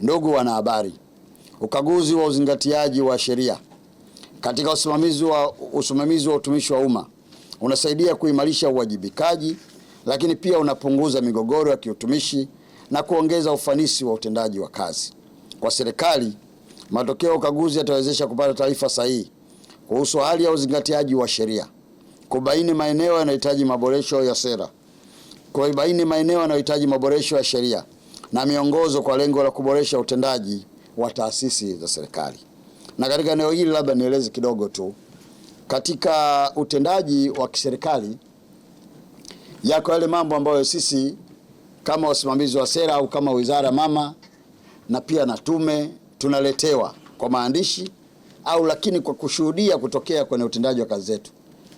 Ndugu wanahabari, ukaguzi wa uzingatiaji wa sheria katika usimamizi wa utumishi wa umma unasaidia kuimarisha uwajibikaji, lakini pia unapunguza migogoro ya kiutumishi na kuongeza ufanisi wa utendaji wa kazi. Kwa serikali, matokeo ya ukaguzi yatawezesha kupata taarifa sahihi kuhusu hali ya uzingatiaji wa sheria, kubaini maeneo yanayohitaji maboresho ya sera, kubaini maeneo yanayohitaji maboresho ya sheria na miongozo kwa lengo la kuboresha utendaji wa taasisi za serikali. Na katika eneo hili labda nieleze kidogo tu. Katika utendaji wa kiserikali yako yale mambo ambayo sisi kama wasimamizi wa sera au kama wizara mama na pia na tume tunaletewa kwa maandishi au lakini kwa kushuhudia kutokea kwenye utendaji wa kazi zetu.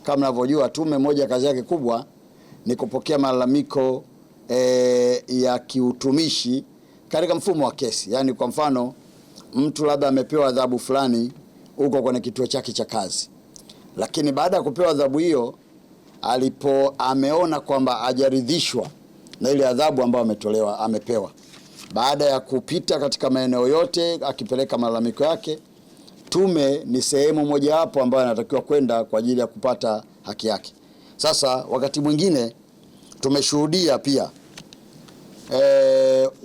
Kama mnavyojua, tume moja kazi yake kubwa ni kupokea malalamiko ya kiutumishi katika mfumo wa kesi. Yaani kwa mfano mtu labda amepewa adhabu fulani huko kwenye kituo chake cha kazi, lakini baada ya kupewa adhabu hiyo ameona kwamba hajaridhishwa na ile adhabu ambayo amepewa, baada ya kupita katika maeneo yote akipeleka malalamiko yake, tume ni sehemu moja hapo ambayo anatakiwa kwenda kwa ajili ya kupata haki yake. Sasa wakati mwingine tumeshuhudia pia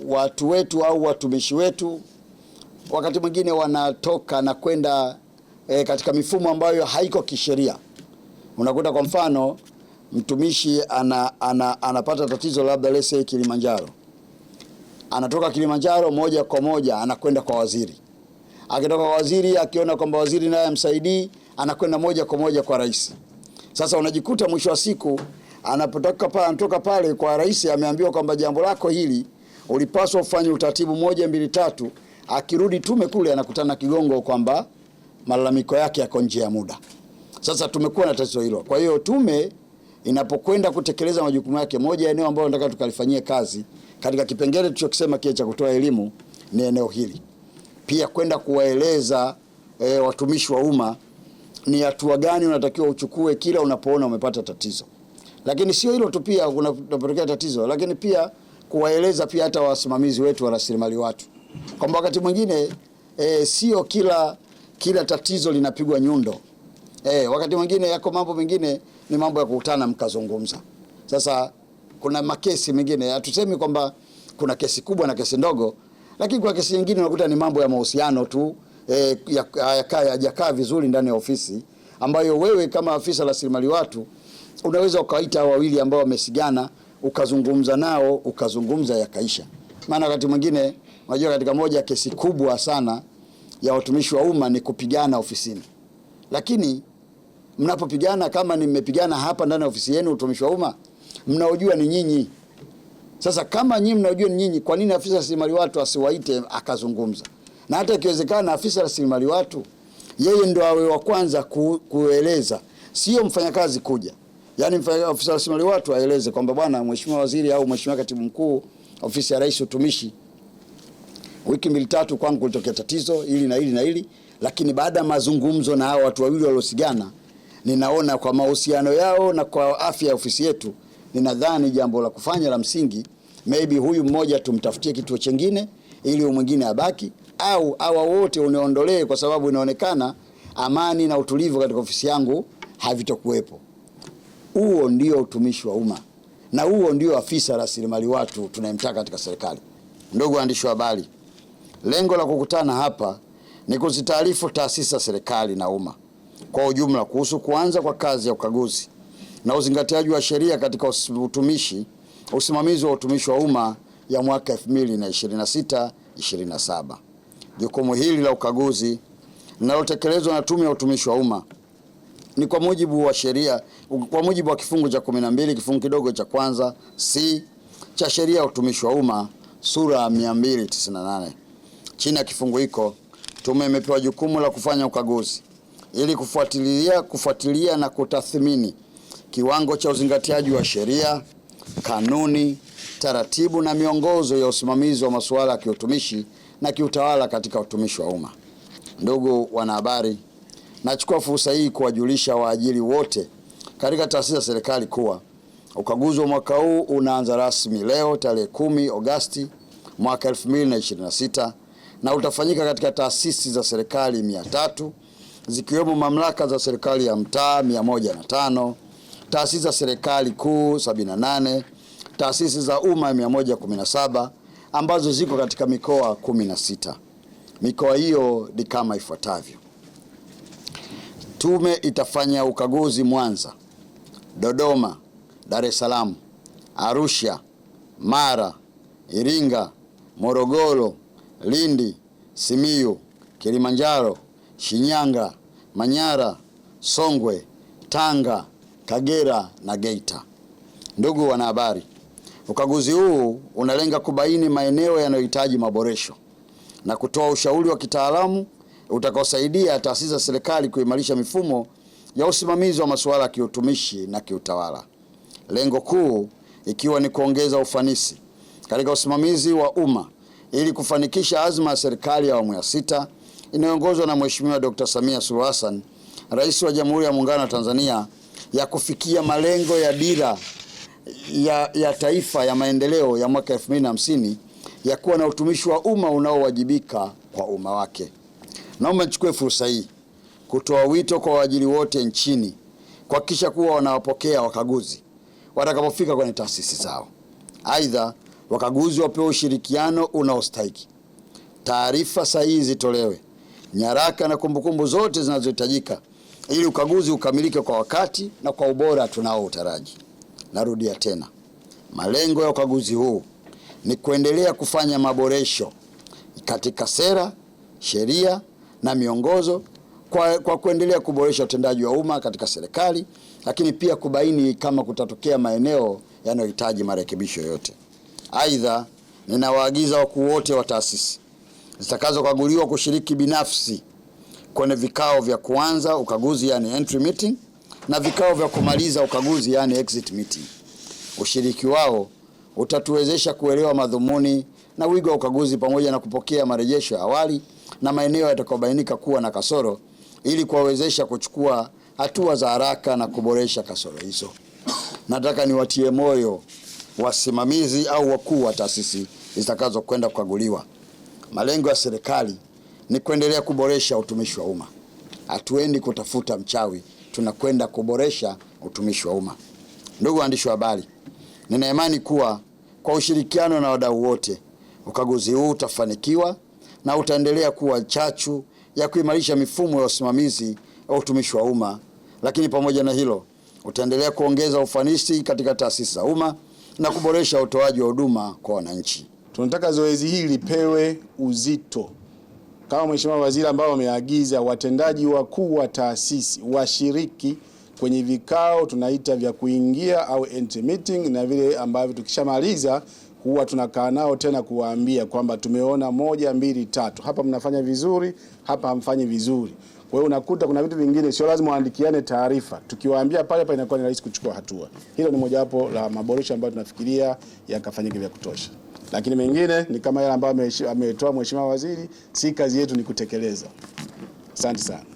watu wetu au watumishi wetu wakati mwingine wanatoka na kwenda katika mifumo ambayo haiko kisheria. Unakuta kwa mfano mtumishi anapata tatizo labda lese Kilimanjaro. Anatoka Kilimanjaro moja kwa moja anakwenda kwa waziri. Akitoka kwa waziri akiona kwamba waziri naye amsaidii, anakwenda moja kwa moja kwa rais. Sasa unajikuta mwisho wa siku anatoka pale kwa rais ameambiwa kwamba jambo lako hili ulipaswa ufanye utaratibu 1 2 3. Akirudi tume kule anakutana na kigongo kwamba malalamiko yake yako nje ya muda. Sasa tumekuwa na tatizo hilo. Kwa hiyo tume inapokwenda kutekeleza majukumu yake, moja eneo ambalo nataka tukalifanyie kazi katika kipengele tulichokisema kile cha kutoa elimu ni eneo hili. Pia kwenda kuwaeleza watumishi wa umma ni hatua gani unatakiwa uchukue kila unapoona umepata tatizo. Lakini sio hilo tu, pia unapotokea tatizo, lakini pia kuwaeleza pia hata wasimamizi wetu wa rasilimali watu kwamba wakati mwingine sio kila tatizo linapigwa nyundo. Wakati mwingine yako mambo mengine ni mambo ya kukutana mkazungumza. Sasa kuna makesi mengine, hatusemi kwamba kuna kesi kubwa na kesi ndogo, lakini kwa kesi nyingine unakuta ni mambo ya mahusiano tu hayajakaa vizuri ndani ya ofisi, ambayo wewe kama afisa rasilimali watu unaweza ukaita wawili ambao wamesigana ukazungumza nao, ukazungumza yakaisha. Maana wakati mwingine unajua katika moja kesi kubwa sana ya watumishi wa umma ni kupigana ofisini. Lakini mnapopigana, kama nimepigana hapa ndani ya ofisi yenu utumishi wa umma, mnaojua ni nyinyi. Sasa kama nyinyi mnaojua ni nyinyi, kwa nini afisa rasilimali watu asiwaite akazungumza? Na hata ikiwezekana afisa rasilimali watu yeye ndo awe wa kwanza kueleza, sio mfanyakazi kuja. Yaani afisa rasilimali watu aeleze kwamba bwana mheshimiwa waziri au mheshimiwa katibu mkuu ofisi ya rais utumishi, wiki 2 3 kwangu kulitokea tatizo hili na hili na hili, lakini baada ya mazungumzo na hao watu wawili waliosigana, ninaona kwa mahusiano yao na kwa afya ya ofisi yetu, ninadhani jambo la kufanya la msingi, maybe huyu mmoja tumtafutie kituo kingine ili mwingine abaki, au hawa wote uniondolee kwa sababu inaonekana amani na utulivu katika ofisi yangu havitokuwepo. Huo ndio utumishi wa umma na huo ndio afisa rasilimali watu tunayemtaka katika serikali. Ndugu waandishi wa habari, lengo la kukutana hapa ni kuzitaarifu taasisi za serikali na umma kwa ujumla kuhusu kuanza kwa kazi ya ukaguzi na uzingatiaji wa sheria katika usimamizi wa utumishi wa umma ya mwaka 2026-27. Jukumu hili la ukaguzi linalotekelezwa na Tume ya Utumishi wa Umma ni kwa mujibu wa sheria, kwa mujibu wa kifungu cha 12 kifungu kidogo cha kwanza C cha sheria ya utumishi wa umma sura 298. Chini ya kifungu hiko, tume imepewa jukumu la kufanya ukaguzi ili kufuatilia na kutathmini kiwango cha uzingatiaji wa sheria, kanuni, taratibu na miongozo ya usimamizi wa masuala ya kiutumishi na kiutawala katika utumishi wa umma. Ndugu wanahabari, nachukua fursa hii kuwajulisha waajiri wote katika taasisi za serikali kuwa ukaguzi wa mwaka huu unaanza rasmi leo tarehe 10 Agosti mwaka 2026 na utafanyika katika taasisi za serikali 300 zikiwemo mamlaka za serikali ya mtaa 105, taasisi za serikali kuu 78, taasisi za umma 117 ambazo ziko katika mikoa 16. Mikoa hiyo ni kama ifuatavyo. Tume itafanya ukaguzi Mwanza, Dodoma, Dar es Salaam, Arusha, Mara, Iringa, Morogoro, Lindi, Simiyu, Kilimanjaro, Shinyanga, Manyara, Songwe, Tanga, Kagera na Geita. Ndugu wanahabari, ukaguzi huu unalenga kubaini maeneo yanayohitaji maboresho na kutoa ushauri wa kitaalamu utakaosaidia taasisi za serikali kuimarisha mifumo ya usimamizi wa masuala ya kiutumishi na kiutawala. Lengo kuu ikiwa ni kuongeza ufanisi katika usimamizi wa umma ili kufanikisha azma ya serikali ya awamu ya 6 inayoongozwa na Mheshimiwa Dr. Samia Suluhu Hassan, Rais wa Jamhuri ya Muungano wa Tanzania, ya kufikia malengo ya dira ya taifa ya maendeleo ya mwaka 2050 ya kuwa na utumishi wa umma unaowajibika kwa umma wake. Naomba nichukue fursa hii kutoa wito kwa waajiri wote nchini kuhakikisha kuwa wanawapokea wakaguzi watakapofika kwenye taasisi zao. Aidha, wakaguzi wapewe ushirikiano unaostahiki, taarifa sahihi zitolewe, nyaraka na kumbukumbu zote zinazohitajika ili ukaguzi ukamilike kwa wakati na kwa ubora tunaoutaraji. Narudia tena, malengo ya ukaguzi huu ni kuendelea kufanya maboresho katika sera, sheria na miongozo kwa kuendelea kuboresha utendaji wa umma katika serikali, lakini pia kubaini kama kutatokea maeneo yanayohitaji marekebisho yote. Aidha, ninawaagiza wakuu wote wa taasisi zitakazokaguliwa kushiriki binafsi kwenye vikao vya kuanza ukaguzi, yani entry meeting, na vikao vya kumaliza ukaguzi, yani exit meeting. Ushiriki wao utatuwezesha kuelewa madhumuni na wigo wa ukaguzi pamoja na kupokea marejesho ya awali na maeneo yatakayobainika kuwa na kasoro ili kuwawezesha kuchukua hatua za haraka na kuboresha kasoro hizo. Nataka niwatie moyo wasimamizi au wakuu wa taasisi zitakazokwenda kukaguliwa. Malengo ya serikali ni kuendelea kuboresha utumishi wa umma. Hatuendi kutafuta mchawi, tunakwenda kuboresha utumishi wa umma. Ndugu waandishi wa habari, nina imani kuwa kwa ushirikiano na wadau wote, ukaguzi huu utafanikiwa na utaendelea kuwa chachu ya kuimarisha mifumo ya usimamizi wa utumishi wa umma, lakini pamoja na hilo utaendelea kuongeza ufanisi katika taasisi za umma na kuboresha utoaji wa huduma kwa wananchi. Tunataka zoezi hili lipewe uzito kama Mheshimiwa Waziri ambao ameagiza watendaji wakuu wa taasisi washiriki kwenye vikao tunaita vya kuingia au entry meeting, na vile ambavyo tukishamaliza huwa tunakaa nao tena kuwaambia kwamba tumeona 1, 2, 3, hapa mnafanya vizuri, hapa hamfanyi vizuri. Kwa hiyo unakuta kuna vitu vingine sio lazima waandikiane taarifa, tukiwaambia pale pale inakuwa ni rahisi kuchukua hatua. Hilo ni mojawapo la maboresho ambayo tunafikiria yakafanyike vya kutosha. Lakini mengine ni kama yale ambayo ametoa Mheshimiwa Waziri, si kazi yetu ni kutekeleza. Asante sana.